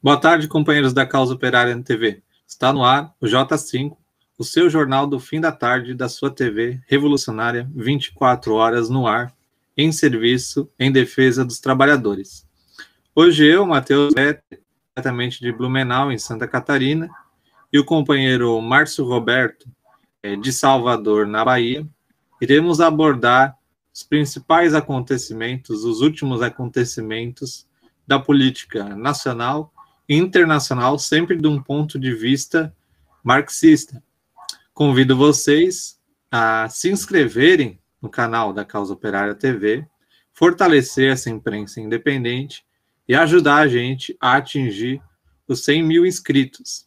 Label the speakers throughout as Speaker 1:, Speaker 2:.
Speaker 1: Boa tarde, companheiros da Causa Operária na TV. Está no ar o J5, o seu jornal do fim da tarde da sua TV revolucionária, 24 horas no ar, em serviço, em defesa dos trabalhadores. Hoje eu, Matheus Better, diretamente de Blumenau, em Santa Catarina, e o companheiro Márcio Roberto, de Salvador, na Bahia, iremos abordar os principais acontecimentos, os últimos acontecimentos da política nacional e internacional, sempre de um ponto de vista marxista. Convido vocês a se inscreverem no canal da Causa Operária TV, fortalecer essa imprensa independente e ajudar a gente a atingir os 100 mil inscritos.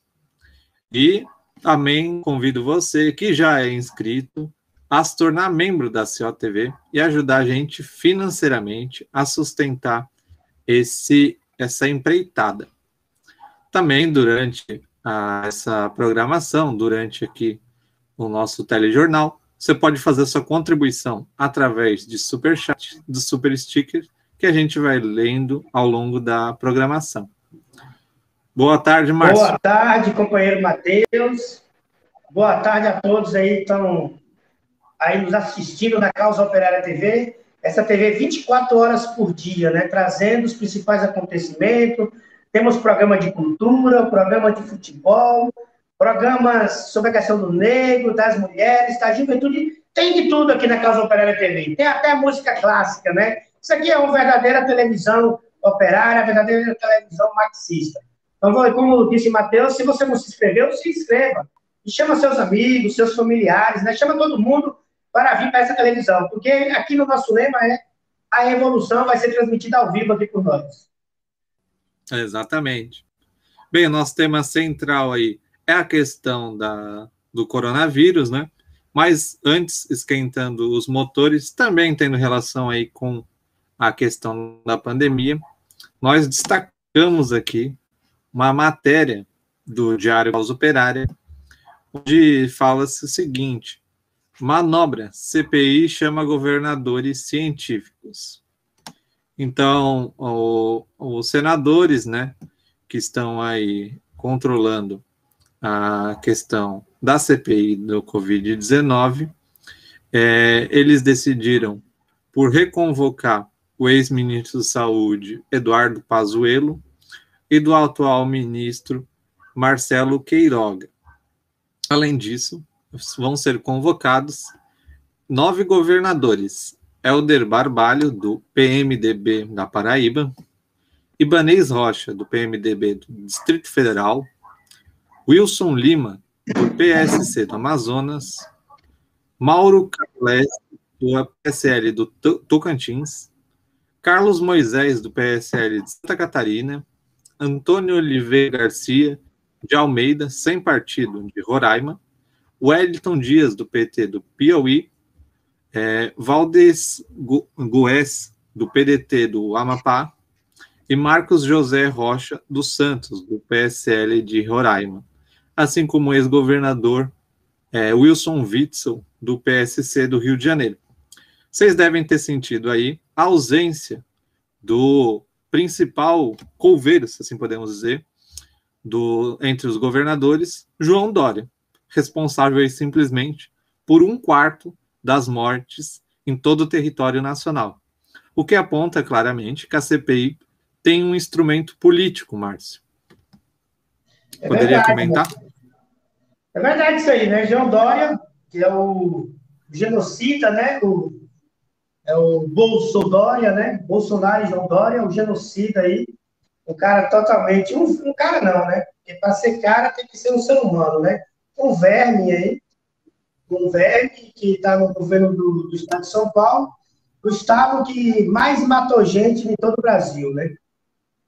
Speaker 1: E também convido você que já é inscrito a se tornar membro da COTV e ajudar a gente financeiramente a sustentar essa empreitada. Também durante essa programação, durante aqui o nosso telejornal, você pode fazer sua contribuição através de superchat, do super sticker, que a gente vai lendo ao longo da programação. Boa tarde, Márcio.
Speaker 2: Boa tarde, companheiro Matheus. Boa tarde a todos aí que estão aí nos assistindo na Causa Operária TV. Essa TV 24 horas por dia, né? Trazendo os principais acontecimentos. Temos programa de cultura, programa de futebol, programas sobre a questão do negro, das mulheres, da juventude. Tem de tudo aqui na Causa Operária TV. Tem até música clássica, né? Isso aqui é uma verdadeira televisão operária, verdadeira televisão marxista. Então, como disse Matheus, se você não se inscreveu, se inscreva. E chama seus amigos, seus familiares, né? Chama todo mundo para vir para essa televisão. Porque aqui no nosso lema é a revolução vai ser transmitida ao vivo aqui por nós.
Speaker 1: Exatamente. Bem, o nosso tema central aí é a questão do coronavírus, né? Mas antes, esquentando os motores, também tendo relação aí com a questão da pandemia, nós destacamos aqui uma matéria do Diário Causa Operária, onde fala-se o seguinte: manobra, CPI chama governadores científicos. Então, os senadores, né, que estão aí controlando a questão da CPI do Covid-19, eles decidiram por reconvocar o ex-ministro da Saúde, Eduardo Pazuello, e do atual ministro Marcelo Queiroga. Além disso, vão ser convocados 9 governadores: Helder Barbalho, do PMDB da Paraíba, Ibanez Rocha, do PMDB do Distrito Federal, Wilson Lima, do PSC do Amazonas, Mauro Carles, do PSL do Tocantins, Carlos Moisés, do PSL de Santa Catarina, Antônio Oliveira Garcia, de Almeida, sem partido, de Roraima, Wellington Dias, do PT do Piauí, Valdez Goes, do PDT do Amapá, e Marcos José Rocha dos Santos, do PSL de Roraima, assim como o ex-governador Wilson Witzel, do PSC do Rio de Janeiro. Vocês devem ter sentido aí a ausência do principal couveiro, se assim podemos dizer, entre os governadores, João Dória, responsável aí simplesmente por 1/4 das mortes em todo o território nacional. O que aponta claramente que a CPI tem um instrumento político, Márcio. Poderia comentar?
Speaker 2: É verdade isso aí, né? João Dória, que é o genocida, né? É o Bolsodória, né? Bolsonaro e João Dória, o genocida aí. Um cara totalmente... Um cara não, né? Porque para ser cara tem que ser um ser humano, né? Um verme aí. Um verme que está no governo do estado de São Paulo, o estado que mais matou gente em todo o Brasil, né?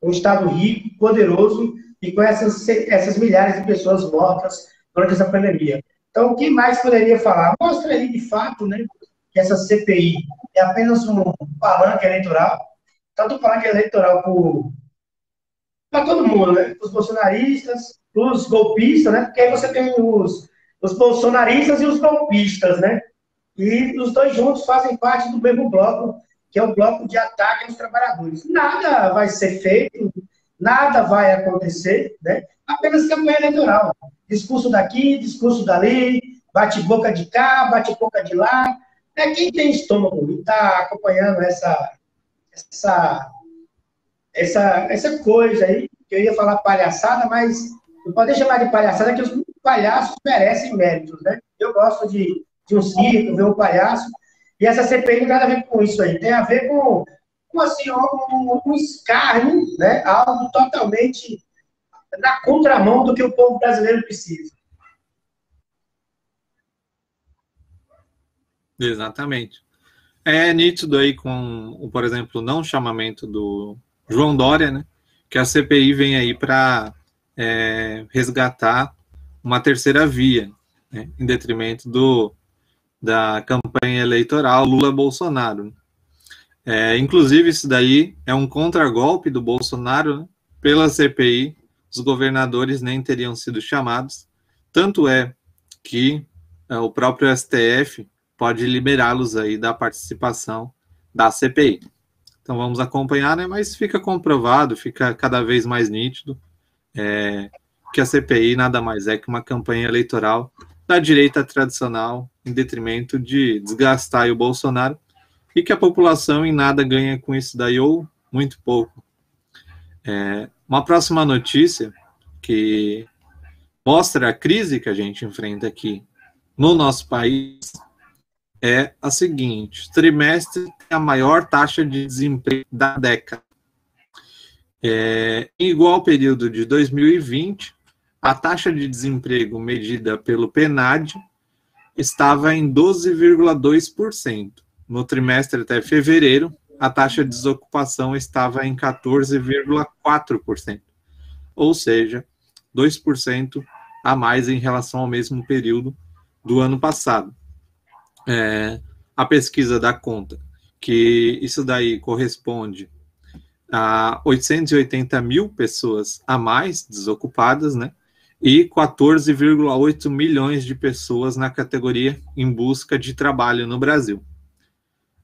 Speaker 2: Um estado rico, poderoso e com essas milhares de pessoas mortas durante essa pandemia. Então, o que mais poderia falar? Mostra aí, de fato, né, que essa CPI é apenas um palanque eleitoral, tanto um palanque eleitoral para todo mundo, né? Os bolsonaristas, os golpistas, né? Porque aí você tem os bolsonaristas e os golpistas, né? E os dois juntos fazem parte do mesmo bloco, que é o bloco de ataque aos trabalhadores. Nada vai ser feito nada vai acontecer, né? Apenas campanha eleitoral. Discurso daqui, discurso dali, bate-boca de cá, bate-boca de lá. Quem tem estômago e está acompanhando essa coisa aí, que eu ia falar palhaçada, mas não pode chamar de palhaçada, que os palhaços merecem méritos, né? Eu gosto de um circo, ver um palhaço, e essa CPI não tem nada a ver com isso aí, tem a ver com assim, um escárnio, né? Algo totalmente na contramão do que o povo brasileiro precisa.
Speaker 1: Exatamente. É nítido aí com, por exemplo, o não chamamento do João Dória, né? Que a CPI vem aí para resgatar uma terceira via, né, em detrimento da campanha eleitoral Lula-Bolsonaro. Inclusive, isso daí é um contragolpe do Bolsonaro, né? Pela CPI, os governadores nem teriam sido chamados, tanto é que o próprio STF pode liberá-los aí da participação da CPI. Então vamos acompanhar, né? Mas fica comprovado, fica cada vez mais nítido que a CPI nada mais é que uma campanha eleitoral da direita tradicional em detrimento de desgastar o Bolsonaro, e que a população em nada ganha com isso daí, ou muito pouco. Uma próxima notícia que mostra a crise que a gente enfrenta aqui no nosso país é a seguinte: trimestre tem a maior taxa de desemprego da década. Em igual período de 2020, a taxa de desemprego medida pelo PNAD estava em 12,2%. No trimestre até fevereiro, a taxa de desocupação estava em 14,4%, ou seja, 2% a mais em relação ao mesmo período do ano passado. A pesquisa dá conta que isso daí corresponde a 880 mil pessoas a mais desocupadas, né? E 14,8 milhões de pessoas na categoria em busca de trabalho no Brasil.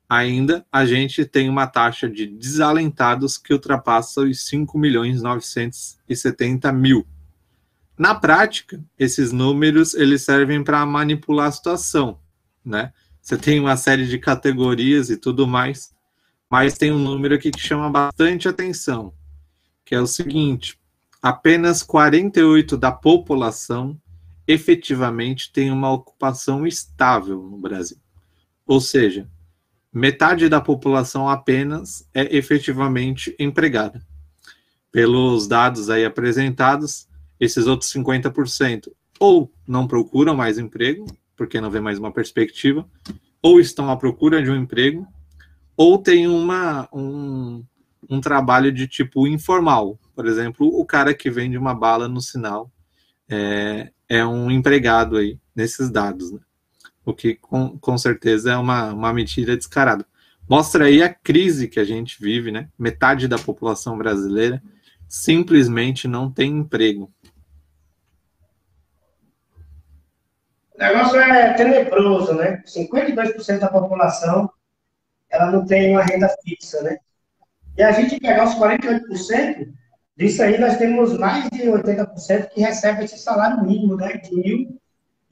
Speaker 1: Ainda, a gente tem uma taxa de desalentados que ultrapassa os 5.970.000. Na prática, esses números eles servem para manipular a situação, né? Você tem uma série de categorias e tudo mais, mas tem um número aqui que chama bastante atenção, que é o seguinte: apenas 48% da população efetivamente tem uma ocupação estável no Brasil. Ou seja, metade da população apenas é efetivamente empregada. Pelos dados aí apresentados, esses outros 50% ou não procuram mais emprego, porque não vê mais uma perspectiva, ou estão à procura de um emprego, ou tem um trabalho de tipo informal. Por exemplo, o cara que vende uma bala no sinal é um empregado aí nesses dados, né? O que com certeza é uma mentira descarada. Mostra aí a crise que a gente vive, né? Metade da população brasileira simplesmente não tem emprego.
Speaker 2: O negócio é tenebroso, né? 52% da população ela não tem uma renda fixa, né? E a gente pegar os 48%, disso aí nós temos mais de 80% que recebe esse salário mínimo, né? De R$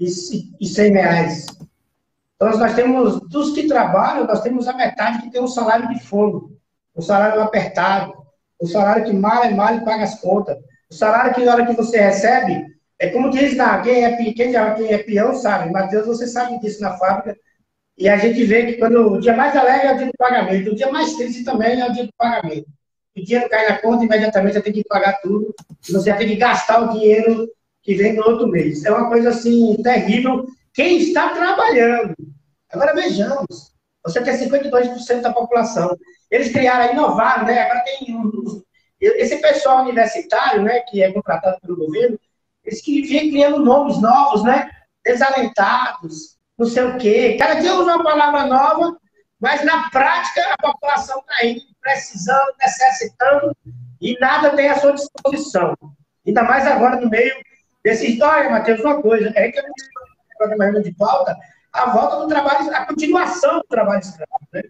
Speaker 2: 1.100. Então, nós temos, dos que trabalham, nós temos a metade que tem um salário de fome, um salário apertado, um salário que mal e paga as contas, o salário que na hora que você recebe, é como diz quem é peão sabe, Matheus, você sabe disso na fábrica, e a gente vê que quando o dia mais alegre é o dia do pagamento, o dia mais triste também é o dia do pagamento. O dinheiro cai na conta, imediatamente você tem que pagar tudo, e você tem que gastar o dinheiro que vem no outro mês. É uma coisa, assim, terrível. Quem está trabalhando. Agora vejamos, você tem 52% da população. Eles criaram, inovaram, né? Agora tem esse pessoal universitário, né, que é contratado pelo governo, eles que vêm criando nomes novos, né? Desalentados, não sei o quê. Cada dia usa uma palavra nova, mas na prática a população está aí precisando, necessitando, e nada tem à sua disposição. Ainda mais agora no meio desse história, Matheus, uma coisa, que eu programa de pauta, a volta do trabalho, a continuação do trabalho escravo, né?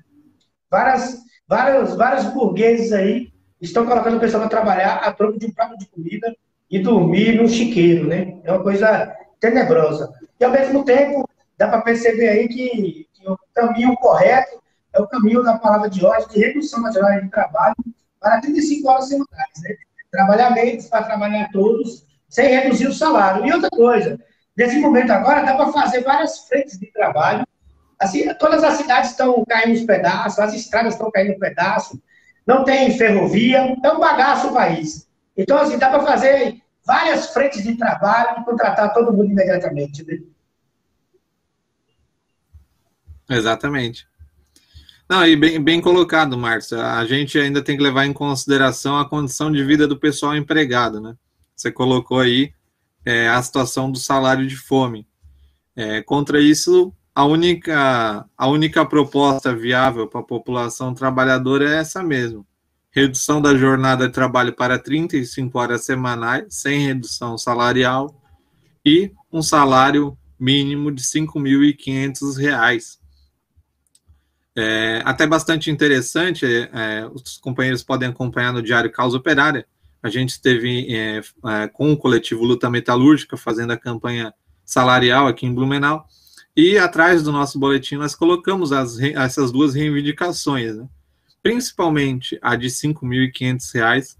Speaker 2: Vários burgueses aí estão colocando o pessoal para trabalhar a troco de um prato de comida e dormir no chiqueiro, né? É uma coisa tenebrosa. E, ao mesmo tempo, dá para perceber aí que o caminho correto é o caminho da palavra de hoje, de redução da jornada de trabalho para 35 horas semanais, né? Trabalhar menos para trabalhar todos, sem reduzir o salário. E outra coisa, nesse momento agora, dá para fazer várias frentes de trabalho. Assim, todas as cidades estão caindo nos pedaços, as estradas estão caindo no pedaço, não tem ferrovia, é um bagaço o país. Então, assim, dá para fazer várias frentes de trabalho e contratar todo mundo imediatamente, né?
Speaker 1: Exatamente. Não, e bem colocado, Márcio. A gente ainda tem que levar em consideração a condição de vida do pessoal empregado, né? Você colocou aí a situação do salário de fome. Contra isso, a única proposta viável para a população trabalhadora é essa mesmo. Redução da jornada de trabalho para 35 horas semanais, sem redução salarial, e um salário mínimo de R$ 5.500. Até bastante interessante, os companheiros podem acompanhar no Diário Causa Operária. A gente esteve com o coletivo Luta Metalúrgica fazendo a campanha salarial aqui em Blumenau, e atrás do nosso boletim nós colocamos essas duas reivindicações, né? Principalmente a de R$ 5.500,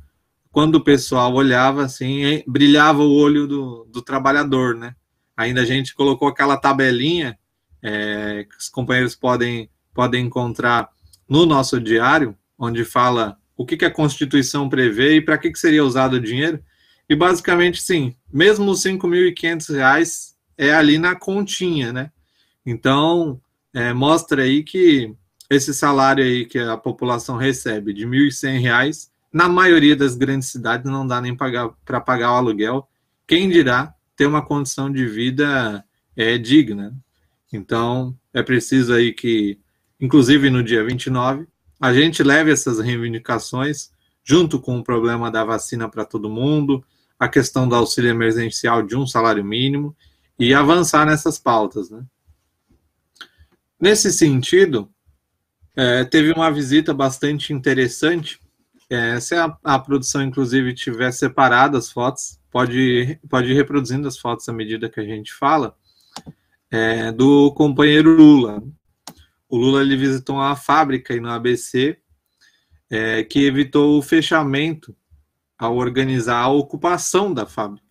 Speaker 1: quando o pessoal olhava assim, brilhava o olho do trabalhador, né? Ainda a gente colocou aquela tabelinha que os companheiros podem encontrar no nosso diário, onde fala o que a Constituição prevê e para que seria usado o dinheiro. E basicamente, sim, mesmo os R$ 5.500 é ali na continha, né? Então, mostra aí que esse salário aí que a população recebe de R$ 1.100, na maioria das grandes cidades não dá nem para pagar o aluguel. Quem dirá ter uma condição de vida digna. Então, é preciso aí que, inclusive no dia 29, a gente leve essas reivindicações, junto com o problema da vacina para todo mundo, a questão do auxílio emergencial de um salário mínimo, e avançar nessas pautas, né? Nesse sentido, teve uma visita bastante interessante. Se a produção, inclusive, tiver separado as fotos, pode ir reproduzindo as fotos à medida que a gente fala, do companheiro Lula. O Lula ele visitou uma fábrica aí no ABC, que evitou o fechamento ao organizar a ocupação da fábrica.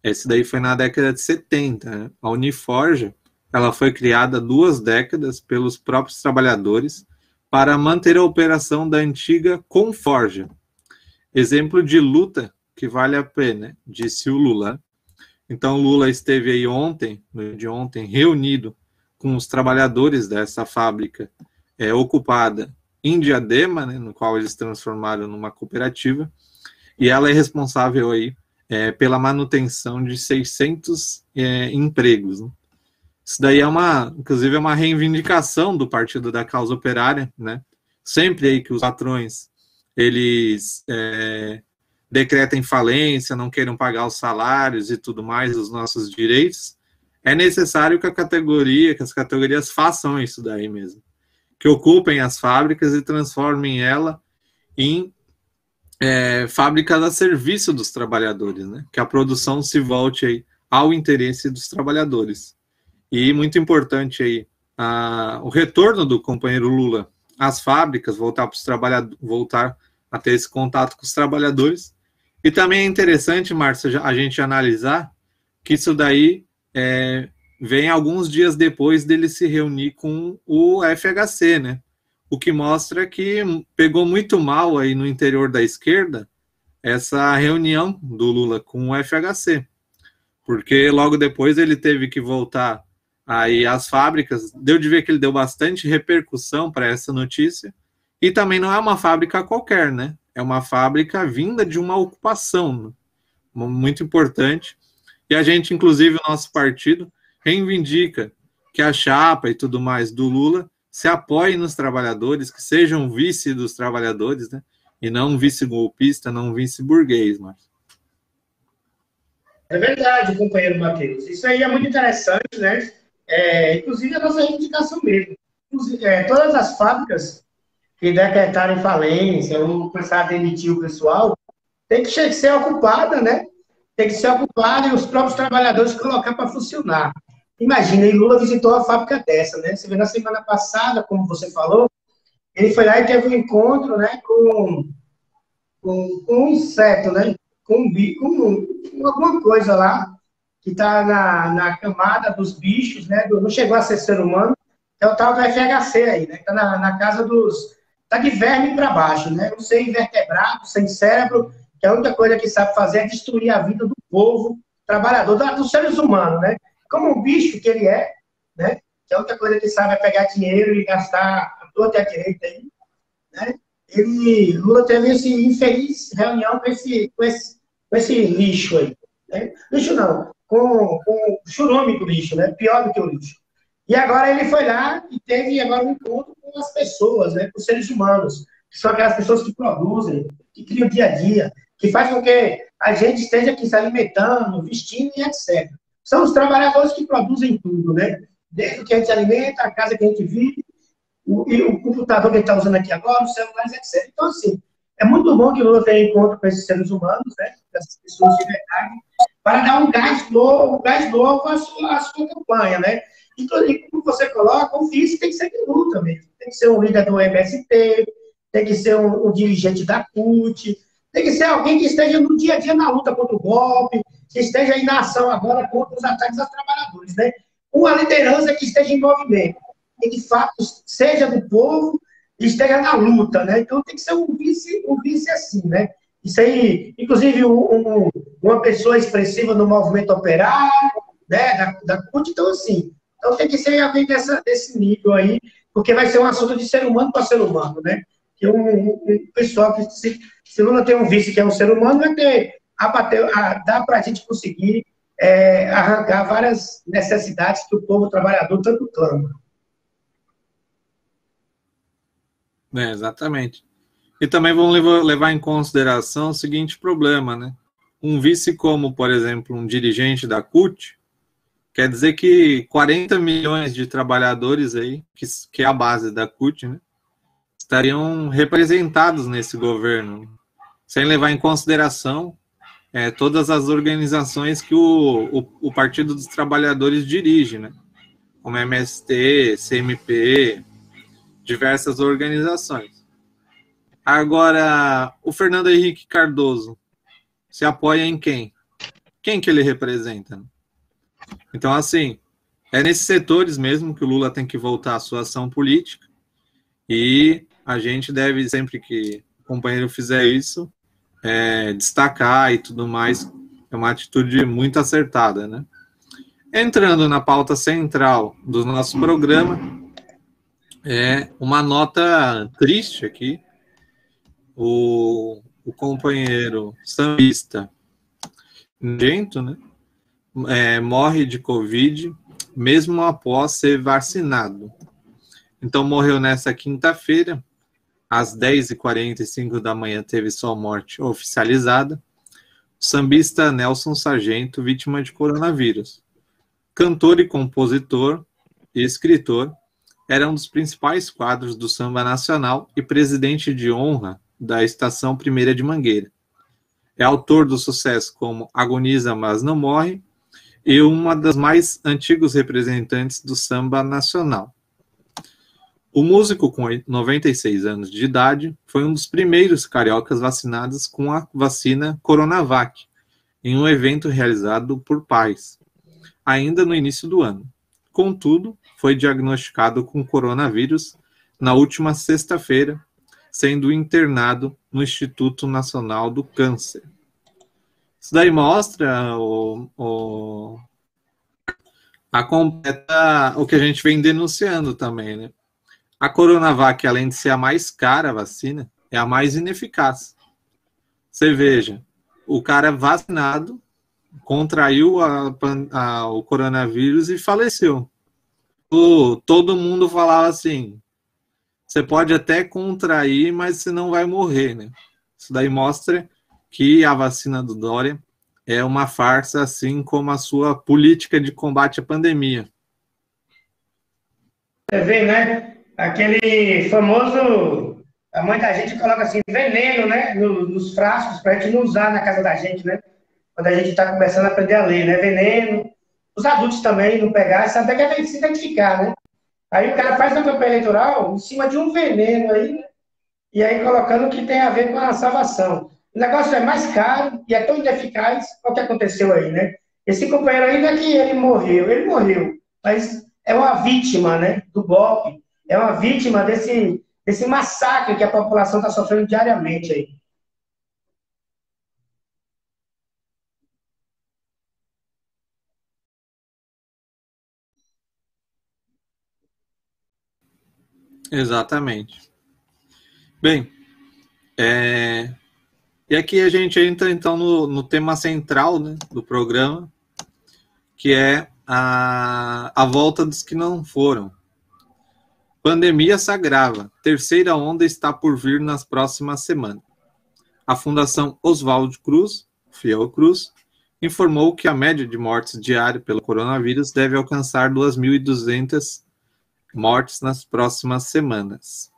Speaker 1: Esse daí foi na década de 70. Né? A Uniforja ela foi criada há 2 décadas pelos próprios trabalhadores para manter a operação da antiga Conforja. Exemplo de luta que vale a pena, disse o Lula. Então, Lula esteve aí ontem, no dia de ontem, reunido com os trabalhadores dessa fábrica ocupada em Diadema, né, no qual eles transformaram numa cooperativa, e ela é responsável aí pela manutenção de 600 empregos. Né? Isso daí inclusive, é uma reivindicação do Partido da Causa Operária, né? Sempre aí que os patrões, eles decretem falência, não queiram pagar os salários e tudo mais, os nossos direitos, é necessário que as categorias façam isso daí mesmo. Que ocupem as fábricas e transformem ela em fábricas a serviço dos trabalhadores, né? Que a produção se volte aí ao interesse dos trabalhadores. E muito importante aí o retorno do companheiro Lula às fábricas, voltar a ter esse contato com os trabalhadores. E também é interessante, Márcia, a gente analisar que isso daí vem alguns dias depois dele se reunir com o FHC, né? O que mostra que pegou muito mal aí no interior da esquerda essa reunião do Lula com o FHC, porque logo depois ele teve que voltar aí às fábricas. Deu de ver que ele deu bastante repercussão para essa notícia, e também não é uma fábrica qualquer, né? É uma fábrica vinda de uma ocupação, né? Muito importante. E a gente, inclusive, o nosso partido reivindica que a chapa e tudo mais do Lula se apoie nos trabalhadores, que sejam vice dos trabalhadores, né? E não vice-golpista, não vice-burguês, Márcio.
Speaker 2: É verdade, companheiro Matheus. Isso aí é muito interessante, né? Inclusive a nossa reivindicação mesmo. Todas as fábricas que decretaram falência, ou começar a demitir o pessoal, tem que ser ocupada, né? Tem que ser ocupada e os próprios trabalhadores colocar para funcionar. Imagina, e Lula visitou a fábrica dessa, né? Você vê na semana passada, como você falou, ele foi lá e teve um encontro, né, com um inseto, né? Com alguma coisa lá que está na camada dos bichos, né? Não chegou a ser ser humano, é o tal do FHC aí, né? Está na casa dos. Está de verme para baixo, né? Não ser invertebrado, sem cérebro, que a única coisa que sabe fazer é destruir a vida do povo trabalhador, dos seres humanos, né? Como um bicho que ele é, né? Que a única coisa que sabe é pegar dinheiro e gastar a torta e a direita aí, né? Lula teve esse infeliz reunião com esse lixo aí. Né? Lixo não, com churume do lixo, né? Pior do que o lixo. E agora ele foi lá e teve agora um encontro com as pessoas, né? Com os seres humanos, que são aquelas pessoas que produzem, que criam o dia a dia, que faz com que a gente esteja aqui se alimentando, vestindo e etc. São os trabalhadores que produzem tudo, né? Desde o que a gente alimenta, a casa que a gente vive, e o computador que ele está usando aqui agora, os celulares, etc. Então, assim, é muito bom que o Lula tenha encontro com esses seres humanos, né? Essas pessoas de verdade, para dar um gás novo à sua campanha, né? Então, e como você coloca, o vice tem que ser de luta mesmo. Tem que ser um líder do MST, tem que ser um dirigente da CUT, tem que ser alguém que esteja no dia a dia na luta contra o golpe, que esteja aí na ação agora contra os ataques aos trabalhadores, né? Uma liderança que esteja em movimento, que de fato seja do povo e esteja na luta, né? Então tem que ser um vice assim, né? Isso aí, inclusive, uma pessoa expressiva no movimento operário, né? Da CUT, então assim. Então tem que ser alguém desse nível aí, porque vai ser um assunto de ser humano para ser humano, né? Que um pessoal que se Lula tem um vice que é um ser humano, vai ter dá para a gente conseguir arrancar várias necessidades que o povo trabalhador tanto clama.
Speaker 1: Exatamente. E também vamos levar em consideração o seguinte problema, né? Um vice como, por exemplo, um dirigente da CUT, quer dizer que 40 milhões de trabalhadores aí, que é a base da CUT, né, estariam representados nesse governo, sem levar em consideração todas as organizações que o Partido dos Trabalhadores dirige, né, como MST, CMP, diversas organizações. Agora, o Fernando Henrique Cardoso se apoia em quem? Quem que ele representa? Então, assim, é nesses setores mesmo que o Lula tem que voltar à sua ação política e a gente deve, sempre que o companheiro fizer isso, destacar e tudo mais. É uma atitude muito acertada, né? Entrando na pauta central do nosso programa, uma nota triste aqui. O companheiro sambista Gento, né, morre de Covid, mesmo após ser vacinado. Então, morreu nessa quinta-feira, às 10h45 da manhã, teve sua morte oficializada. O sambista Nelson Sargento, vítima de coronavírus. Cantor e compositor e escritor, era um dos principais quadros do samba nacional e presidente de honra da Estação Primeira de Mangueira. É autor do sucesso como Agoniza, Mas Não Morre, e uma das mais antigos representantes do samba nacional. O músico, com 96 anos de idade, foi um dos primeiros cariocas vacinados com a vacina Coronavac, em um evento realizado por pais, ainda no início do ano. Contudo, foi diagnosticado com coronavírus na última sexta-feira, sendo internado no Instituto Nacional do Câncer. Isso daí mostra o que a gente vem denunciando também, né? A Coronavac, além de ser a mais cara a vacina, é a mais ineficaz. Você veja, o cara vacinado contraiu o coronavírus e faleceu. Todo mundo falava assim, você pode até contrair, mas você não vai morrer, né? Isso daí mostra que a vacina do Dória é uma farsa, assim como a sua política de combate à pandemia.
Speaker 2: Você vê, né? Aquele famoso A mãe da gente coloca assim, veneno, né? Nos frascos, para a gente não usar na casa da gente, né? Quando a gente está começando a aprender a ler, né? Veneno. Os adultos também não pegar, isso até que é se identificar, né? Aí o cara faz uma campanha eleitoral em cima de um veneno aí, e aí colocando que tem a ver com a salvação. O negócio é mais caro e é tão ineficaz, olha o que aconteceu aí, né? Esse companheiro aí não é que ele morreu, mas é uma vítima, né, do golpe, é uma vítima desse massacre que a população está sofrendo diariamente aí.
Speaker 1: Exatamente. Bem, e aqui a gente entra então no tema central, né, do programa, que é a volta dos que não foram. Pandemia se agrava. Terceira onda está por vir nas próximas semanas. A Fundação Oswaldo Cruz, Fiocruz, informou que a média de mortes diária pelo coronavírus deve alcançar 2.200 mortes nas próximas semanas.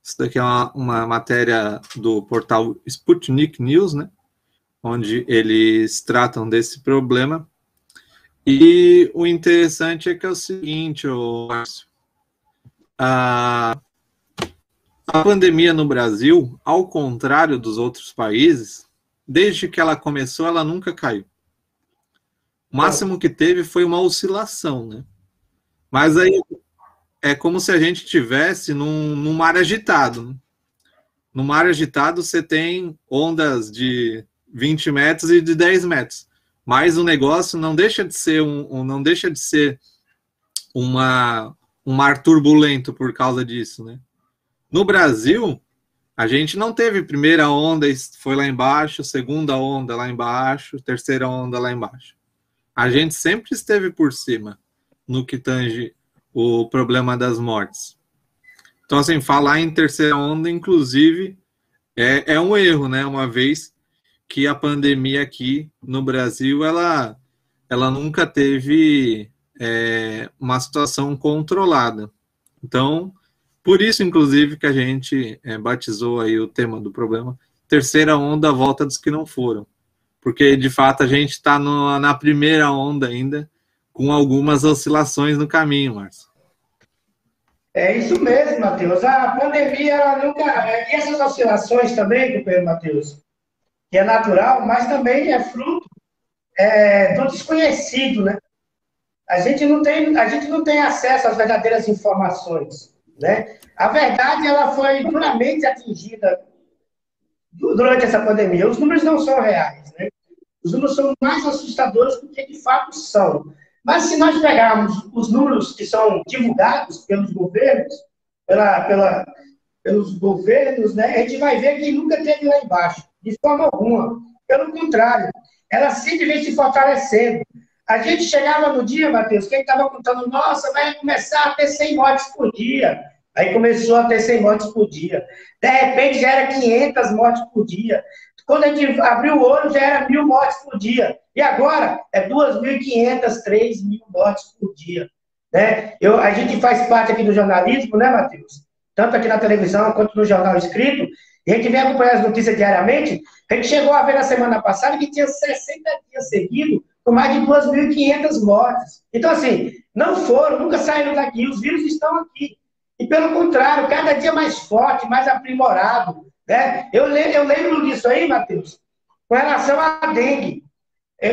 Speaker 1: Isso daqui é uma matéria do portal Sputnik News, né, onde eles tratam desse problema. E o interessante é que é o seguinte, Márcio, a pandemia no Brasil, ao contrário dos outros países, desde que ela começou, ela nunca caiu. O máximo que teve foi uma oscilação, né? Mas aí é como se a gente tivesse num mar agitado. Né? No mar agitado, você tem ondas de 20 metros e de 10 metros. Mas o negócio não deixa de ser um mar turbulento por causa disso, né? No Brasil, a gente não teve primeira onda, foi lá embaixo, segunda onda lá embaixo, terceira onda lá embaixo. A gente sempre esteve por cima no que tange o problema das mortes. Então, assim, falar em terceira onda, inclusive, é um erro, né? Uma vez que a pandemia aqui no Brasil, ela nunca teve uma situação controlada. Então, por isso, inclusive, que a gente batizou aí o tema do problema, terceira onda, a volta dos que não foram. Porque, de fato, a gente está na primeira onda ainda, com algumas oscilações no caminho, Márcio.
Speaker 2: É isso mesmo, Matheus. A pandemia, ela nunca... E essas oscilações também, companheiro Matheus, que é natural, mas também é fruto do desconhecido, né? A gente não tem acesso às verdadeiras informações, né? A verdade, ela foi duramente atingida durante essa pandemia. Os números não são reais, né? Os números são mais assustadores do que de fato são. Mas se nós pegarmos os números que são divulgados pelos governos, pelos governos, né, a gente vai ver que nunca teve lá embaixo, de forma alguma. Pelo contrário, ela sempre vem se fortalecendo. A gente chegava no dia, Matheus, quem estava contando, nossa, vai começar a ter 100 mortes por dia. Aí começou a ter 100 mortes por dia. De repente já era 500 mortes por dia. Quando a gente abriu o olho, já era 1.000 mortes por dia. E agora é 2.500, 3.000 mortes por dia. Né? A gente faz parte aqui do jornalismo, né, Matheus? Tanto aqui na televisão quanto no jornal escrito. E a gente vem acompanhar as notícias diariamente. A gente chegou a ver na semana passada que tinha 60 dias seguidos com mais de 2.500 mortes. Então, assim, não foram, nunca saíram daqui. Os vírus estão aqui. E, pelo contrário, cada dia mais forte, mais aprimorado. Né? Eu lembro disso aí, Matheus, com relação à dengue.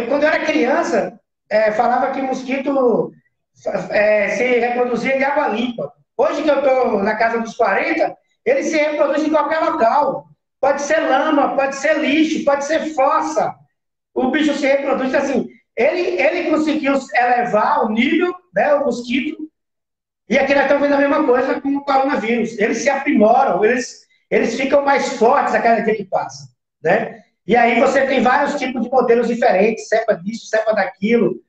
Speaker 2: Quando eu era criança, falava que mosquito se reproduzia de água limpa. Hoje que eu estou na casa dos 40, ele se reproduz em qualquer local. Pode ser lama, pode ser lixo, pode ser fossa. O bicho se reproduz assim. Ele conseguiu elevar o nível, né, o mosquito, e aqui nós estamos vendo a mesma coisa com o coronavírus. Eles se aprimoram, eles ficam mais fortes a cada dia que passa, né? E aí você tem vários tipos de modelos diferentes, cepa disso, cepa daquilo,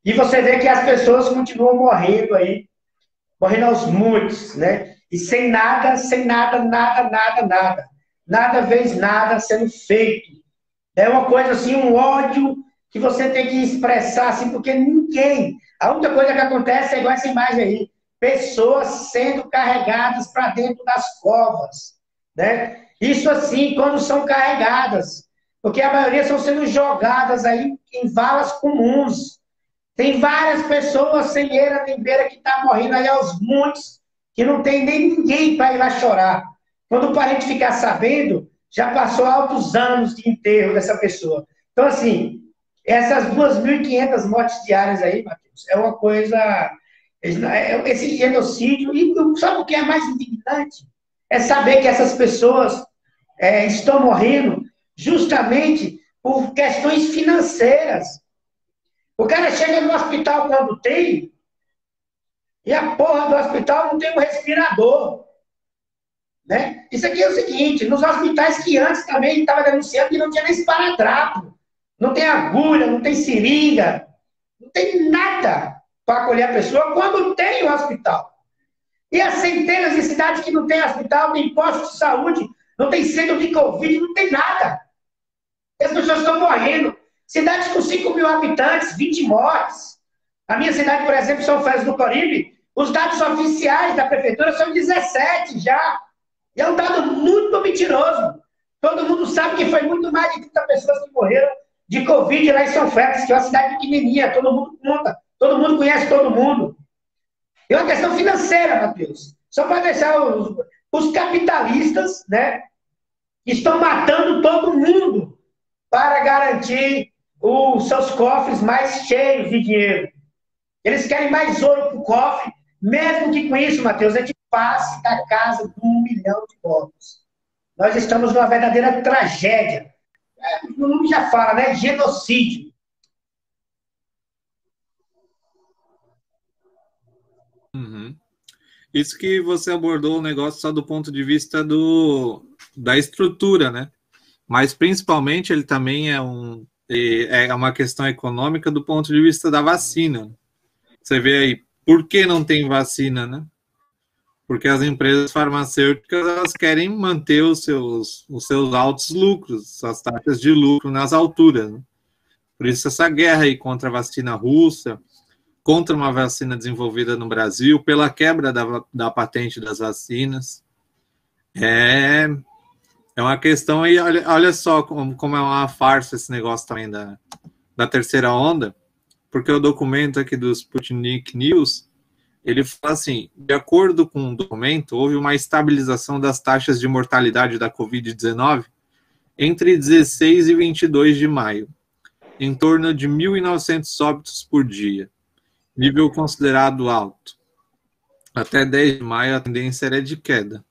Speaker 2: e você vê que as pessoas continuam morrendo aí, morrendo aos montes, né? E sem nada, nada vez nada sendo feito. É uma coisa assim, um ódio que você tem que expressar, assim, porque ninguém... A única coisa que acontece é igual essa imagem aí, pessoas sendo carregadas para dentro das covas. né? Isso assim, quando são carregadas, porque a maioria estão sendo jogadas aí em valas comuns. Tem várias pessoas sem eira nem beira que estão morrendo aí aos montes, que não tem nem ninguém para ir lá chorar. Quando o parente ficar sabendo, já passou altos anos de enterro dessa pessoa. Então, assim, essas 2.500 mortes diárias aí, Matheus, é uma coisa. Esse genocídio. E sabe o que é mais indignante? É saber que essas pessoas estão morrendo justamente por questões financeiras. O cara chega no hospital quando tem, e a porra do hospital não tem um respirador. Né? Isso aqui é o seguinte, nos hospitais que antes também estava denunciando que não tinha nem esparadrapo, não tem agulha, não tem seringa, não tem nada para acolher a pessoa quando tem o hospital. E as centenas de cidades que não tem hospital, tem posto de saúde, não tem centro de Covid, não tem nada. As pessoas estão morrendo. Cidades com 5.000 habitantes, 20 mortes. A minha cidade, por exemplo, São Félix do Corribe, os dados oficiais da prefeitura são 17 já. E é um dado muito mentiroso. Todo mundo sabe que foi muito mais de 30 pessoas que morreram de Covid lá em São Félix, que é uma cidade pequenininha, todo mundo conta, todo mundo conhece todo mundo. É uma questão financeira, Matheus. Só para deixar os capitalistas, né, que estão matando todo mundo para garantir os seus cofres mais cheios de dinheiro. Eles querem mais ouro para o cofre, mesmo que com isso, Matheus, a gente passe da casa de 1 milhão de mortos. Nós estamos numa verdadeira tragédia. O nome já fala, né? Genocídio.
Speaker 1: Uhum. Isso que você abordou o negócio só do ponto de vista da estrutura, né? Mas principalmente ele também é uma questão econômica do ponto de vista da vacina. Você vê aí, por que não tem vacina, né? Porque as empresas farmacêuticas elas querem manter os seus altos lucros, as taxas de lucro nas alturas. Né? Por isso essa guerra aí contra a vacina russa, contra uma vacina desenvolvida no Brasil, pela quebra da patente das vacinas. É uma questão aí, olha só como é uma farsa esse negócio também da terceira onda, porque o documento aqui do Sputnik News, ele fala assim, de acordo com o documento, houve uma estabilização das taxas de mortalidade da Covid-19 entre 16 e 22 de maio, em torno de 1.900 óbitos por dia, nível considerado alto. Até 10 de maio a tendência era de queda.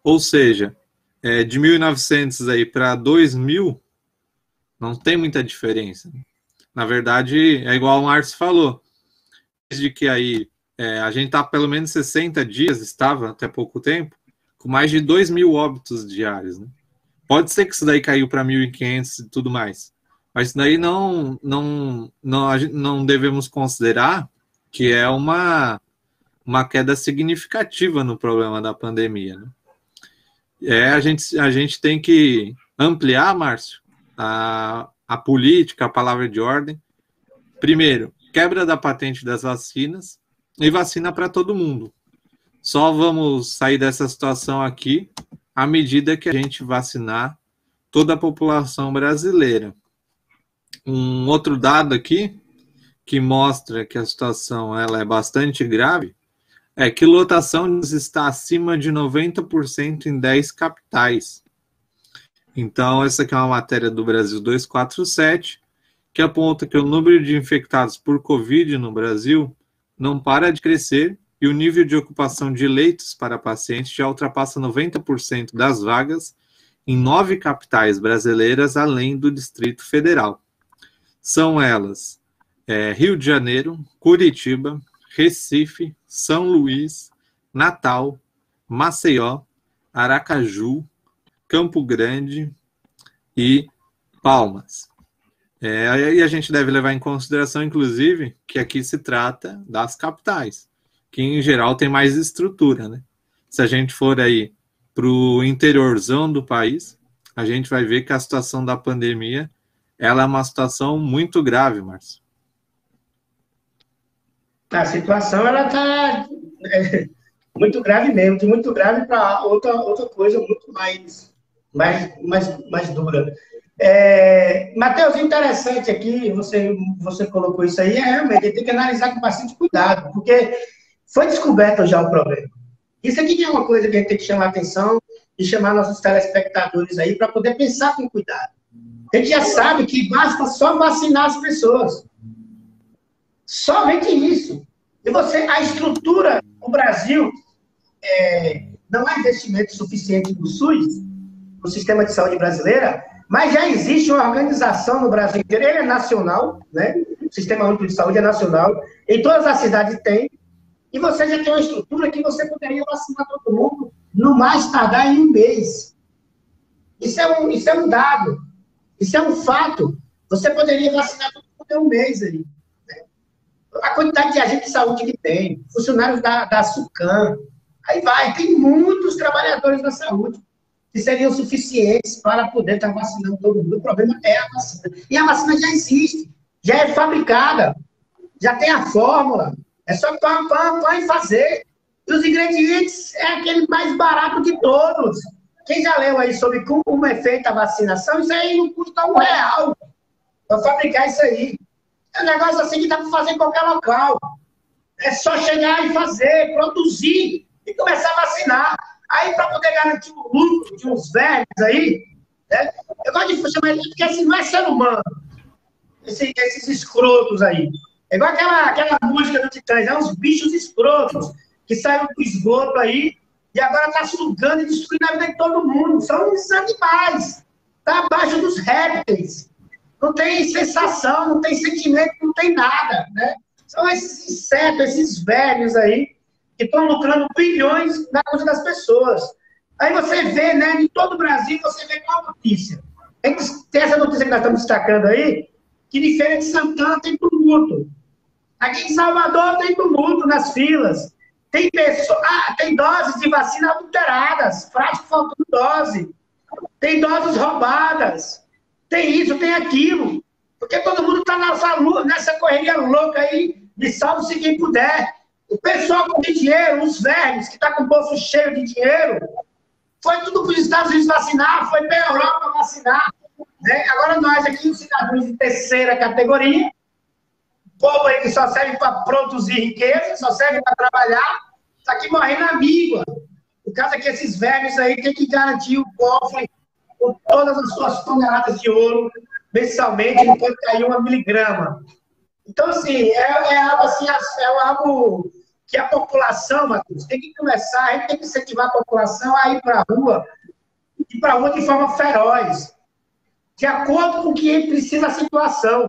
Speaker 1: Ou seja, de 1.900 aí para 2.000, não tem muita diferença. Na verdade, é igual o Márcio falou, desde que aí a gente está pelo menos 60 dias, estava até pouco tempo, com mais de 2.000 óbitos diários. Né? Pode ser que isso daí caiu para 1.500 e tudo mais, mas isso daí não devemos considerar que é uma queda significativa no problema da pandemia. Né? A gente tem que ampliar, Márcio, a política, a palavra de ordem. Primeiro, quebra da patente das vacinas, e vacina para todo mundo. Só vamos sair dessa situação aqui à medida que a gente vacinar toda a população brasileira. Um outro dado aqui que mostra que a situação ela é bastante grave é que lotação está acima de 90% em 10 capitais. Então, essa aqui é uma matéria do Brasil 247, que aponta que o número de infectados por Covid no Brasil não para de crescer e o nível de ocupação de leitos para pacientes já ultrapassa 90% das vagas em 9 capitais brasileiras, além do Distrito Federal. São elas Rio de Janeiro, Curitiba, Recife, São Luís, Natal, Maceió, Aracaju, Campo Grande e Palmas. E a gente deve levar em consideração, inclusive, que aqui se trata das capitais, que em geral tem mais estrutura, né? Se a gente for aí para o interiorzão do país, a gente vai ver que a situação da pandemia ela é uma situação muito grave, Márcio.
Speaker 2: A situação ela está Muito grave mesmo, de muito grave para outra coisa muito mais dura. Matheus, interessante aqui, você colocou isso aí, realmente, tem que analisar com bastante cuidado, porque foi descoberto já o problema. Isso aqui é uma coisa que a gente tem que chamar atenção e chamar nossos telespectadores aí para poder pensar com cuidado. A gente já sabe que basta só vacinar as pessoas. Somente isso. E a estrutura, o Brasil, não há investimento suficiente no SUS, no sistema de saúde brasileira, mas já existe uma organização no Brasil inteiro, ele é nacional, né? O Sistema Único de Saúde é nacional, em todas as cidades tem, e você já tem uma estrutura que você poderia vacinar todo mundo no mais tardar em um mês. Isso é um dado, isso é um fato. Você poderia vacinar todo mundo em um mês aí. Né? A quantidade de agentes de saúde que tem, funcionários da SUCAM, aí tem muitos trabalhadores da saúde que seriam suficientes para poder estar vacinando todo mundo. O problema é a vacina. E a vacina já existe, já é fabricada, já tem a fórmula, é só pão e fazer. E os ingredientes é aquele mais barato de todos. Quem já leu aí sobre como é feita a vacinação, isso aí não custa R$1 para fabricar isso aí. É um negócio assim que dá para fazer em qualquer local. É só chegar e fazer, produzir e começar a vacinar. Aí, para poder garantir o lucro de uns velhos aí, né? Eu gosto de chamar ele porque assim, não é ser humano, esses escrotos aí. É igual aquela música do Titãs, uns bichos escrotos que saíram do esgoto aí e agora tá sugando e destruindo a vida de todo mundo. São os animais, tá abaixo dos répteis. Não tem sensação, não tem sentimento, não tem nada, né? São esses insetos, esses velhos aí, que estão lucrando bilhões na conta das pessoas. Aí você vê, né, em todo o Brasil, você vê qual notícia. Tem essa notícia que nós estamos destacando aí, que de Feira de Santana tem tumulto. Aqui em Salvador tem tumulto nas filas. Tem doses de vacina adulteradas, frasco faltando dose. Tem doses roubadas. Tem isso, tem aquilo. Porque todo mundo está nessa correria louca aí, de salve-se quem puder. O pessoal com dinheiro, os velhos, que estão com o bolso cheio de dinheiro, foi tudo para os Estados Unidos vacinar, foi para a Europa vacinar. Né? Agora nós aqui, os cidadãos de terceira categoria, o povo aí que só serve para produzir riqueza, só serve para trabalhar, está aqui morrendo na míngua. Por causa que esses velhos aí têm que garantir o cofre com todas as suas toneladas de ouro mensalmente, não pode cair 1 miligrama. Então, assim, é algo que a população, Matheus, tem que começar, a gente tem que incentivar a população a ir para a rua, e para a rua de forma feroz, de acordo com o que precisa a situação.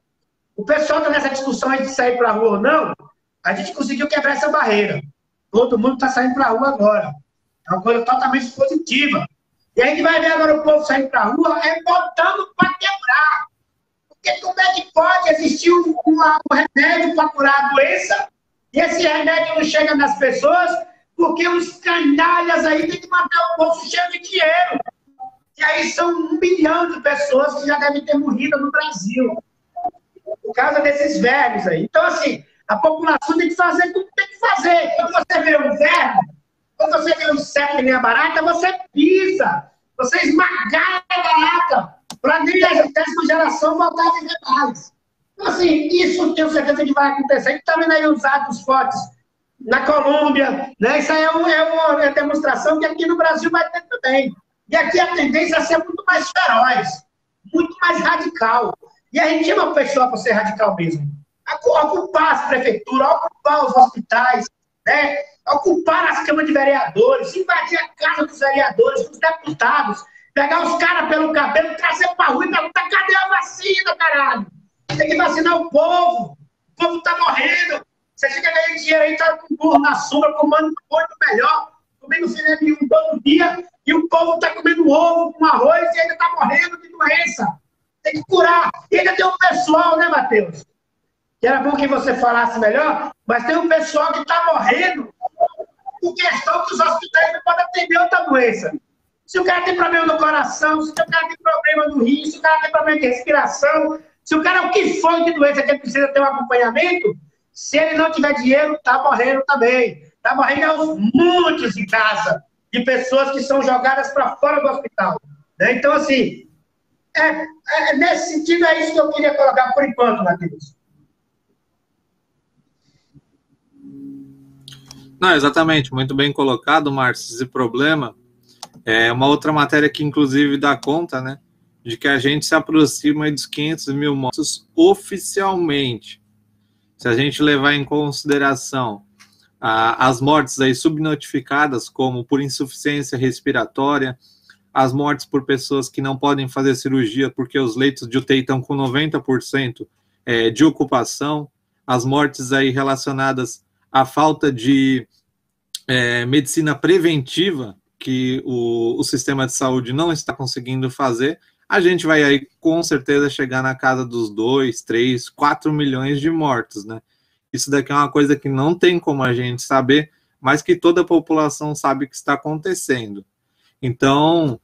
Speaker 2: O pessoal está nessa discussão aí de sair para a rua ou não, a gente conseguiu quebrar essa barreira. Todo mundo está saindo para a rua agora. É uma coisa totalmente positiva. E a gente vai ver agora o povo saindo para a rua, botando para quebrar. Porque como é que pode existir um remédio para curar a doença e esse remédio não chega nas pessoas porque os canalhas aí têm que matar o bolso cheio de dinheiro. E aí são 1 milhão de pessoas que já devem ter morrido no Brasil por causa desses velhos aí. Então, assim, a população tem que fazer tudo que tem que fazer. Quando você vê um verme, quando você vê um inseto que nem a barata, você pisa, você esmaga a barata, para nem a 10ª geração voltar a viver mais. Então, assim, isso tenho certeza que vai acontecer. A gente está vendo aí os atos fortes na Colômbia, né? Isso aí é uma demonstração que aqui no Brasil vai ter também. E aqui a tendência é ser muito mais feroz, muito mais radical. E a gente chama o pessoal para ser radical mesmo. Ocupar as prefeituras, ocupar os hospitais, né? Ocupar as câmaras de vereadores, invadir a casa dos vereadores, dos deputados, pegar os caras pelo cabelo, trazer para a rua e perguntar: cadê a vacina, caralho? Tem que vacinar o povo está morrendo. Você fica ganhando dinheiro aí, tá com burro na sombra, comendo muito melhor, comendo filé mignon todo dia, e o povo está comendo ovo com arroz e ainda está morrendo de doença. Tem que curar. E ainda tem um pessoal, né, Matheus? Que era bom que você falasse melhor, mas tem um pessoal que está morrendo por questão que os hospitais não podem atender outra doença. Se o cara tem problema no coração, se o cara tem problema no rim, se o cara tem problema de respiração, se o cara, o que for de doença que ele precisa ter um acompanhamento, se ele não tiver dinheiro, está morrendo também. Está morrendo aos montes em casa de pessoas que são jogadas para fora do hospital. Né? Então, assim, nesse sentido, é isso que eu queria colocar por enquanto, Matheus.
Speaker 1: Não, exatamente, muito bem colocado, Márcio. Esse problema é uma outra matéria que, inclusive, dá conta, né, de que a gente se aproxima dos 500 mil mortos oficialmente. Se a gente levar em consideração as mortes aí subnotificadas, como por insuficiência respiratória, as mortes por pessoas que não podem fazer cirurgia porque os leitos de UTI estão com 90% de ocupação, as mortes aí relacionadas à falta de medicina preventiva que o sistema de saúde não está conseguindo fazer, a gente vai aí com certeza chegar na casa dos 2, 3, 4 milhões de mortos, né? Isso daqui é uma coisa que não tem como a gente saber, mas que toda a população sabe que está acontecendo. Então,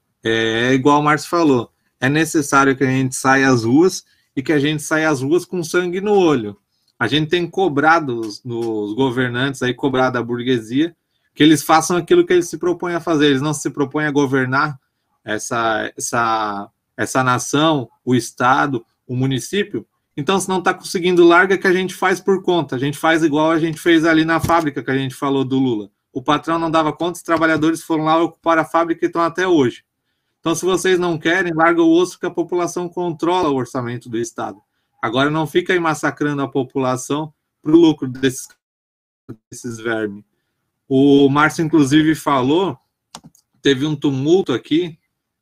Speaker 1: igual o Márcio falou, é necessário que a gente saia às ruas e que a gente saia às ruas com sangue no olho. A gente tem cobrado nos governantes, aí cobrado a burguesia, que eles façam aquilo que eles se propõem a fazer. Eles não se propõem a governar essa nação, o Estado, o município. Então, se não está conseguindo, larga que a gente faz por conta. A gente faz igual a gente fez ali na fábrica que a gente falou do Lula. O patrão não dava conta, os trabalhadores foram lá ocupar a fábrica e estão até hoje. Então, se vocês não querem, larga o osso que a população controla o orçamento do Estado. Agora não fica aí massacrando a população para o lucro desses vermes. O Márcio, inclusive, falou, teve um tumulto aqui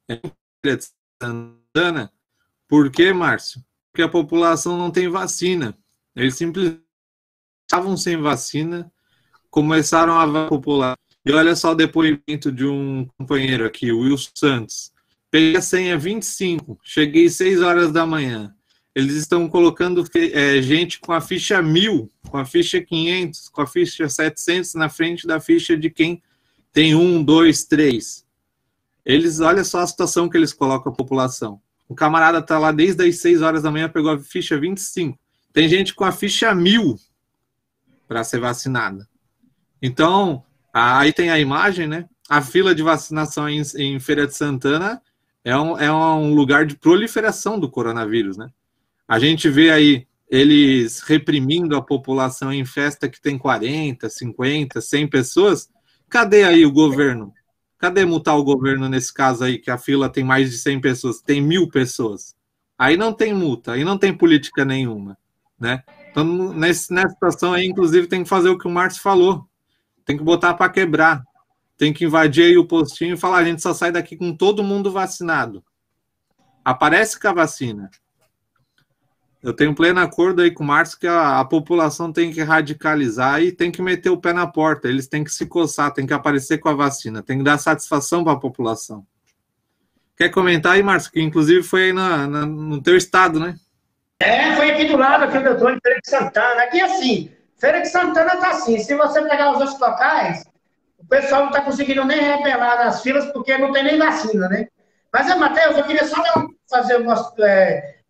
Speaker 1: em Feira de Santana. Por quê, Márcio? Porque a população não tem vacina. Eles simplesmente estavam sem vacina, começaram a popular. E olha só o depoimento de um companheiro aqui, o Wilson Santos. Peguei a senha 25, cheguei 6 horas da manhã. Eles estão colocando gente com a ficha 1000, com a ficha 500, com a ficha 700 na frente da ficha de quem tem 1, 2, 3. Eles, olha só a situação que eles colocam a população. O camarada está lá desde as 6 horas da manhã, pegou a ficha 25. Tem gente com a ficha 1000 para ser vacinada. Então, aí tem a imagem, né? A fila de vacinação em Feira de Santana é um lugar de proliferação do coronavírus, né? A gente vê aí eles reprimindo a população em festa que tem 40, 50, 100 pessoas. Cadê aí o governo? Cadê multar o governo nesse caso aí, que a fila tem mais de 100 pessoas, tem 1000 pessoas? Aí não tem multa, aí não tem política nenhuma, né? Então, nessa situação aí, inclusive, tem que fazer o que o Márcio falou. Tem que botar para quebrar. Tem que invadir aí o postinho e falar, a gente só sai daqui com todo mundo vacinado. Aparece com a vacina. Eu tenho pleno acordo aí com o Márcio que a população tem que radicalizar e tem que meter o pé na porta. Eles têm que se coçar, tem que aparecer com a vacina, tem que dar satisfação para a população. Quer comentar aí, Márcio? Que inclusive foi aí no teu estado, né?
Speaker 2: Foi aqui do lado, aqui onde eu estou, em Feira de Santana. Aqui assim, Feira de Santana está assim, se você pegar os outros locais, o pessoal não está conseguindo nem revelar nas filas porque não tem nem vacina, né? Mas, Matheus, eu queria só fazer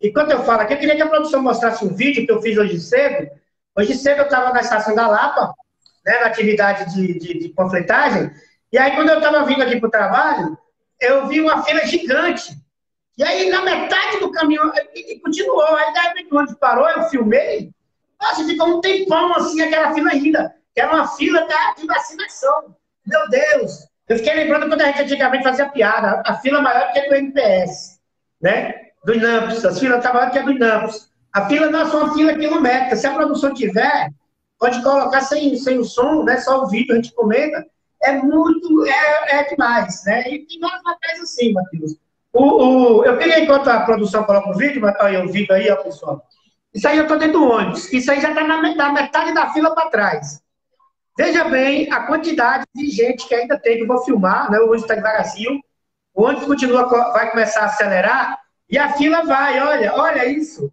Speaker 2: enquanto eu falo aqui, eu queria que a produção mostrasse um vídeo que eu fiz hoje cedo. Hoje cedo eu estava na Estação da Lapa, né, na atividade de panfletagem, e aí quando eu estava vindo aqui para o trabalho, eu vi uma fila gigante. E aí, na metade do caminho, continuou. Aí, daí, quando parou, eu filmei. Nossa, ficou um tempão assim, aquela fila ainda. Que era uma fila de vacinação. Meu Deus! Eu fiquei lembrando quando a gente antigamente fazia piada. A fila maior que a do NPS, né? Do INAMPS. As filas estavam maior que a do INAMPS. A fila não é só uma fila quilométrica. Se a produção tiver, pode colocar sem o som, né? Só o vídeo, a gente comenta. É muito, demais, né? E tem várias matérias assim, Matheus. Eu queria, enquanto a produção coloca o vídeo, olha o vídeo aí, ó, pessoal. Isso aí eu estou dentro do ônibus. Isso aí já está na metade da fila para trás. Veja bem a quantidade de gente que ainda tem, que eu vou filmar, né? O ônibus está devagarzinho. O ônibus vai começar a acelerar e a fila vai, olha isso.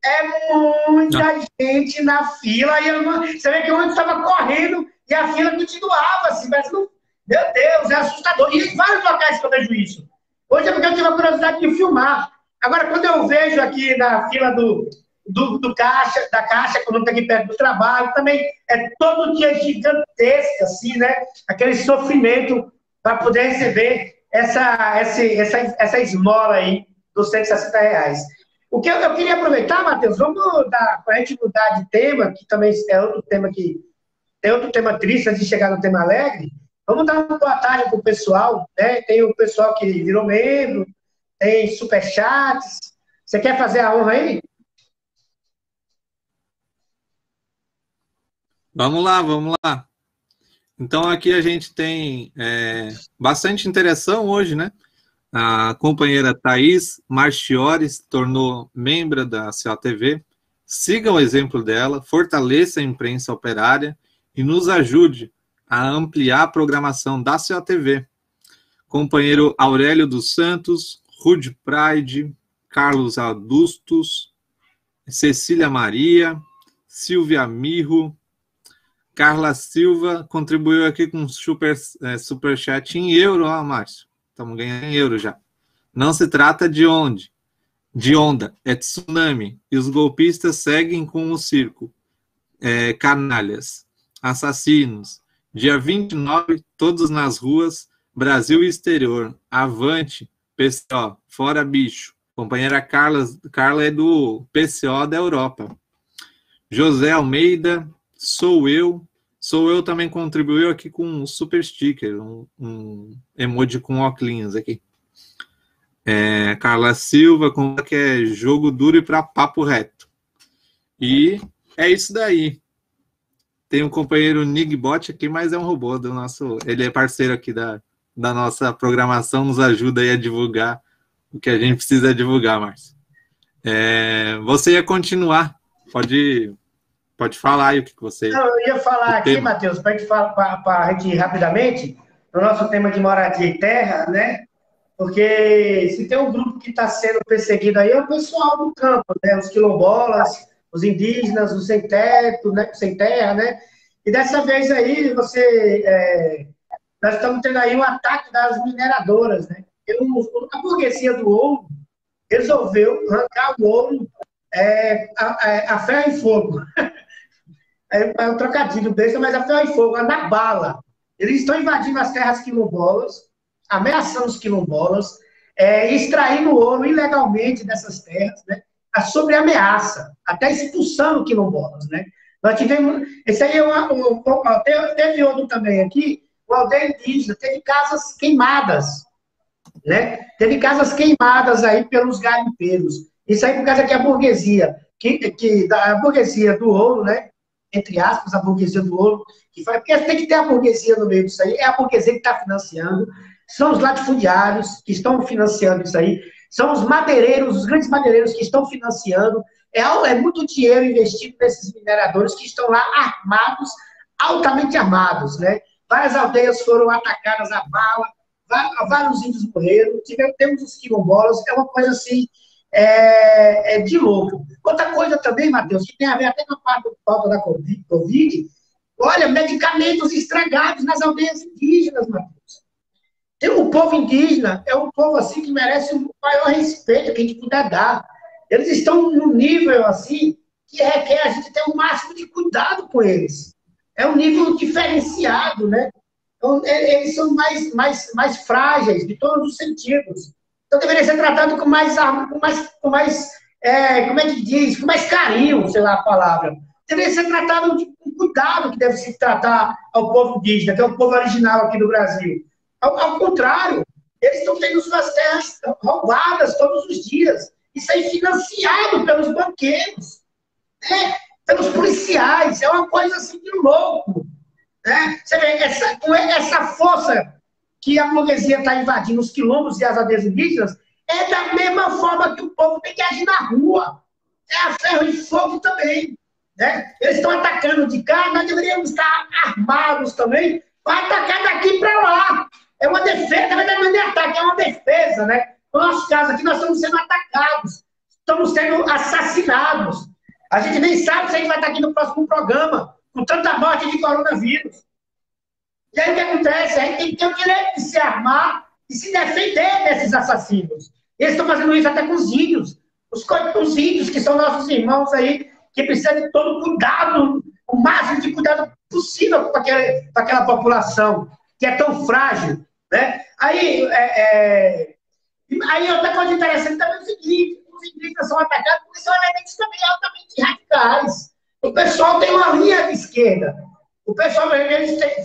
Speaker 2: É muita gente na fila. E você vê que o ônibus estava correndo e a fila continuava, assim, mas não... Meu Deus, é assustador. E em vários locais que eu vejo isso. Hoje é porque eu tive a curiosidade de filmar. Agora, quando eu vejo aqui na fila da Caixa Econômica aqui perto do trabalho, também é todo dia gigantesco, assim, né? Aquele sofrimento para poder receber essa esmola aí dos R$ 160. O que eu queria aproveitar, Matheus, vamos para a gente mudar de tema, que também é outro tema que tem outro tema triste antes de chegar no tema alegre. Vamos dar uma boa tarde para o pessoal, né? Tem o pessoal que virou membro, tem superchats. Você quer fazer a honra aí?
Speaker 1: Vamos lá, vamos lá. Então, aqui a gente tem bastante interação hoje, né? A companheira Thaís Marchiori se tornou membro da COTV. Siga o exemplo dela, fortaleça a imprensa operária e nos ajude a ampliar a programação da COTV. Companheiro Aurélio dos Santos, Rude Pride, Carlos Adustos, Cecília Maria, Silvia Mirro, Carla Silva contribuiu aqui com superchat em euro, ó, Márcio. Estamos ganhando em euro já. Não se trata de onda, é tsunami. E os golpistas seguem com o circo. Canalhas, assassinos. Dia 29, todos nas ruas, Brasil e exterior. Avante, PCO, fora bicho. Companheira Carla é do PCO da Europa. José Almeida, sou eu também contribuiu aqui com um super sticker, um emoji com óculos aqui. Carla Silva, como que é jogo duro e para papo reto. E é isso daí. Tem um companheiro Nigbot aqui, mas é um robô do nosso... Ele é parceiro aqui da nossa programação, nos ajuda aí a divulgar o que a gente precisa divulgar, Márcio. Você ia continuar, pode falar aí o que você...
Speaker 2: Não, eu ia falar aqui, Matheus, para a gente ir rapidamente, no nosso tema de moradia e terra, né? Porque se tem um grupo que está sendo perseguido aí, é o pessoal do campo, né? Os quilombolas, os indígenas, os sem teto, né? Sem terra, né? E dessa vez aí, nós estamos tendo aí um ataque das mineradoras, né? A burguesia do ouro resolveu arrancar o ouro a ferro e fogo. É um trocadilho besta, mas a ferro e fogo, na bala. Eles estão invadindo as terras quilombolas, ameaçando os quilombolas, extraindo ouro ilegalmente dessas terras, né? Sob ameaça, até expulsando quilombolas, né? Nós tivemos... Esse aí teve outro também aqui, o aldeia indígena, teve casas queimadas, né? Teve casas queimadas aí pelos garimpeiros. Isso aí por causa que a burguesia, a burguesia do ouro, né? Entre aspas, a burguesia do ouro, porque tem que ter a burguesia no meio disso aí, é a burguesia que está financiando, são os latifundiários que estão financiando isso aí, são os madeireiros, os grandes madeireiros que estão financiando, é muito dinheiro investido nesses mineradores que estão lá armados, altamente armados, né? Várias aldeias foram atacadas a bala, vários índios morreram, temos os quilombolas, é uma coisa assim, de louco. Outra coisa também, Matheus, que tem a ver até com a pauta da Covid, olha, medicamentos estragados nas aldeias indígenas, Matheus. O povo indígena é um povo assim que merece o maior respeito que a gente puder dar. Eles estão num nível assim que requer a gente ter o máximo de cuidado com eles. É um nível diferenciado, né? Então, eles são mais frágeis de todos os sentidos. Então, deveria ser tratado com mais como é que diz? Com mais carinho, sei lá a palavra. Deveria ser tratado com cuidado que deve se tratar ao povo indígena, que é o povo original aqui do Brasil. Ao contrário, eles estão tendo suas terras roubadas todos os dias. Isso aí financiado pelos banqueiros, né? Pelos policiais. É uma coisa assim de louco. Né? Você vê, com essa força que a burguesia está invadindo os quilombos e as aldeias indígenas, é da mesma forma que o povo tem que agir na rua. É a ferro e fogo também. Né? Eles estão atacando de cá, nós deveríamos estar armados também para atacar daqui para lá. É uma defesa, na verdade não é ataque, é uma defesa. Né? No nosso caso aqui, nós estamos sendo atacados, estamos sendo assassinados. A gente nem sabe se a gente vai estar aqui no próximo programa, com tanta morte de coronavírus. E aí o que acontece? A gente tem que ter o direito de se armar e se defender desses assassinos. Eles estão fazendo isso até com os índios. os índios, que são nossos irmãos aí, que precisam de todo cuidado, o máximo de cuidado possível para aquela população, que é tão frágil, né? Aí outra coisa interessante também é o seguinte, os indígenas são atacados porque são elementos também altamente radicais. O pessoal tem uma linha de esquerda. O pessoal, eles têm,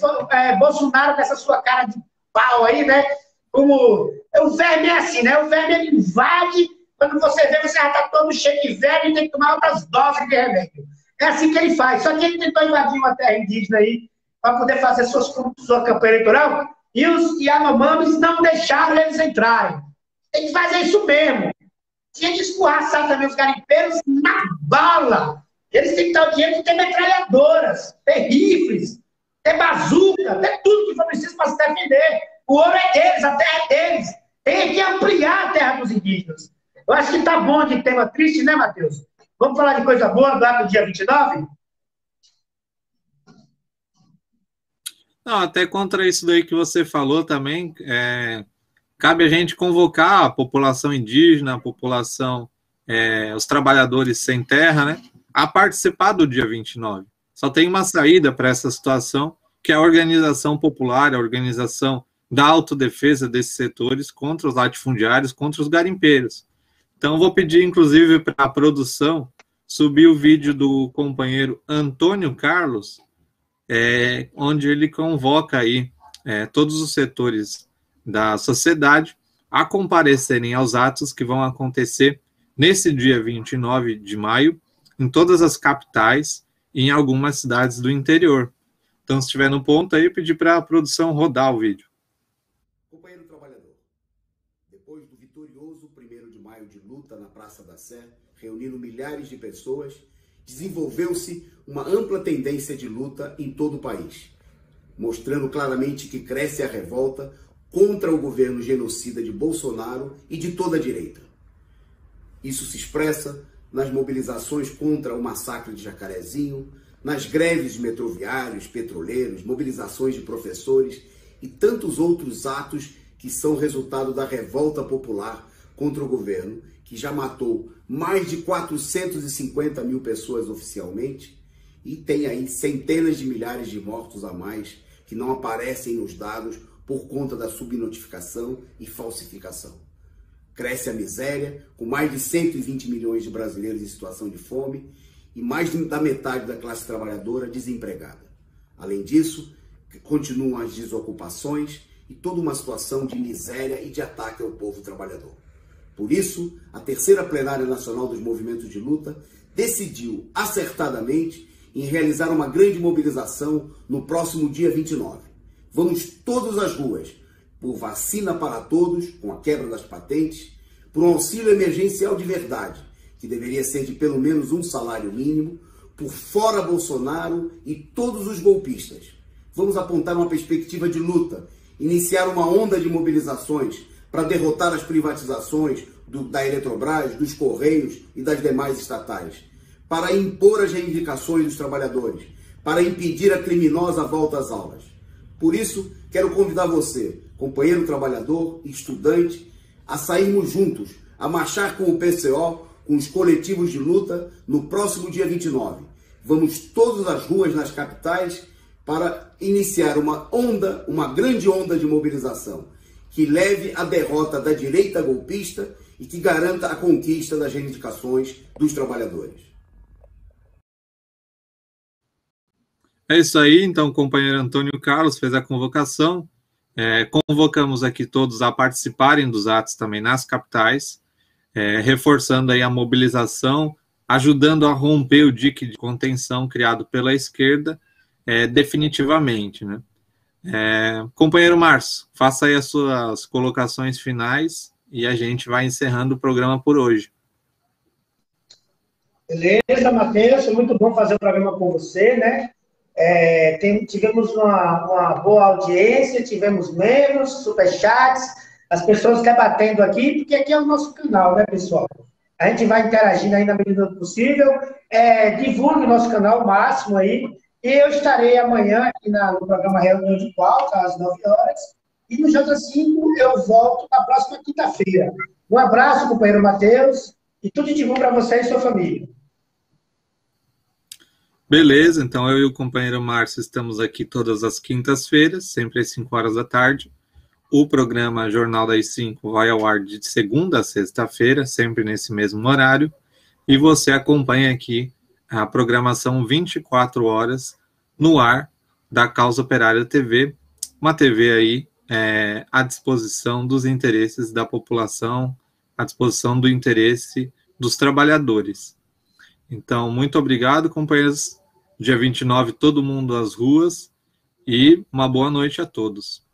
Speaker 2: Bolsonaro com essa sua cara de pau aí, né? Como o verme é assim, né? O verme ele invade, quando você vê, você já está todo cheio de verme e tem que tomar outras doses de remédio. É assim que ele faz. Só que ele tentou invadir uma terra indígena aí para poder fazer sua campanha eleitoral e os Yanomamis não deixaram eles entrarem. Tem que fazer isso mesmo. Tinha que escorraçar também os garimpeiros na bala. Eles têm que dar o dinheiro de ter metralhadoras, ter rifles, ter bazuca, ter tudo que for preciso para se defender. O ouro é deles, a terra é deles. Tem que ampliar a terra dos indígenas. Eu acho que está bom de tema triste, né, Matheus? Vamos falar de coisa boa lá no dia 29?
Speaker 1: Não, até contra isso daí que você falou também, cabe a gente convocar a população indígena, a população, os trabalhadores sem terra, né, a participar do dia 29. Só tem uma saída para essa situação, que é a organização popular, a organização da autodefesa desses setores contra os latifundiários, contra os garimpeiros. Então, vou pedir, inclusive, para a produção subir o vídeo do companheiro Antônio Carlos, onde ele convoca aí todos os setores da sociedade a comparecerem aos atos que vão acontecer nesse dia 29 de maio, em todas as capitais e em algumas cidades do interior. Então, se estiver no ponto aí, pedir para a produção rodar o vídeo.
Speaker 3: Companheiro trabalhador, depois do vitorioso 1º de maio de luta na Praça da Sé, reunindo milhares de pessoas, desenvolveu-se uma ampla tendência de luta em todo o país, mostrando claramente que cresce a revolta contra o governo genocida de Bolsonaro e de toda a direita. Isso se expressa nas mobilizações contra o massacre de Jacarezinho, nas greves de metroviários, petroleiros, mobilizações de professores e tantos outros atos que são resultado da revolta popular contra o governo, que já matou mais de 450 mil pessoas oficialmente e tem aí centenas de milhares de mortos a mais que não aparecem nos dados por conta da subnotificação e falsificação. Cresce a miséria, com mais de 120 milhões de brasileiros em situação de fome e mais da metade da classe trabalhadora desempregada. Além disso, continuam as desocupações e toda uma situação de miséria e de ataque ao povo trabalhador. Por isso, a terceira plenária nacional dos movimentos de luta decidiu acertadamente em realizar uma grande mobilização no próximo dia 29. Vamos todas às ruas, por vacina para todos, com a quebra das patentes, por um auxílio emergencial de verdade, que deveria ser de pelo menos um salário mínimo, por fora Bolsonaro e todos os golpistas. Vamos apontar uma perspectiva de luta, iniciar uma onda de mobilizações para derrotar as privatizações da Eletrobras, dos Correios e das demais estatais, para impor as reivindicações dos trabalhadores, para impedir a criminosa volta às aulas. Por isso, quero convidar você, companheiro trabalhador e estudante, a sairmos juntos, a marchar com o PCO, com os coletivos de luta, no próximo dia 29. Vamos todas às ruas nas capitais para iniciar uma grande onda de mobilização, que leve à derrota da direita golpista e que garanta a conquista das reivindicações dos trabalhadores.
Speaker 1: É isso aí, então o companheiro Antônio Carlos fez a convocação. Convocamos aqui todos a participarem dos atos também nas capitais, reforçando aí a mobilização, ajudando a romper o dique de contenção criado pela esquerda definitivamente, né? Companheiro Márcio, faça aí as suas colocações finais e a gente vai encerrando o programa por hoje.
Speaker 2: Beleza, Matheus, foi muito bom fazer o programa com você, né? Tivemos uma boa audiência, tivemos membros, superchats, as pessoas debatendo aqui, porque aqui é o nosso canal, né, pessoal? A gente vai interagindo aí na medida do possível. Divulgue o nosso canal o máximo aí. E eu estarei amanhã aqui no programa Reunião de Pauta, às 9 horas. E no J5 eu volto na próxima quinta-feira. Um abraço, companheiro Matheus. E tudo de bom para você e sua família.
Speaker 1: Beleza, então eu e o companheiro Márcio estamos aqui todas as quintas-feiras, sempre às 5 horas da tarde. O programa Jornal das 5 vai ao ar de segunda a sexta-feira, sempre nesse mesmo horário. E você acompanha aqui a programação 24 horas no ar da Causa Operária TV, uma TV aí à disposição dos interesses da população, à disposição do interesse dos trabalhadores. Então, muito obrigado, companheiros. Dia 29, todo mundo às ruas, e uma boa noite a todos.